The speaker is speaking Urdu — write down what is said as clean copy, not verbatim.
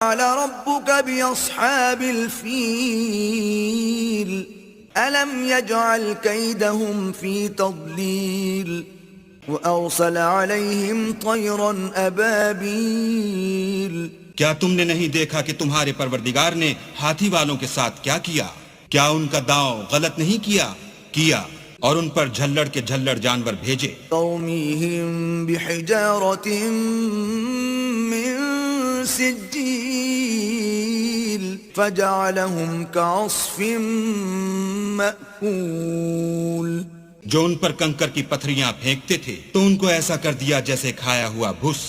قال ربك بأصحاب الفيل ألم يجعل كيدهم في تضليل وأرسل عليهم طيرا أبابيل کیا تم نے نہیں دیکھا کہ تمہارے پروردگار نے ہاتھی والوں کے ساتھ کیا کیا؟ کیا ان کا داؤ غلط نہیں کیا اور ان پر جھلڑ کے جھلڑ جانور بھیجے ترميهم بحجارة من سجيل فجعلهم كعصف مأكول جو ان پر کنکر کی پتھریاں پھینکتے تھے تو ان کو ایسا کر دیا جیسے کھایا ہوا بھس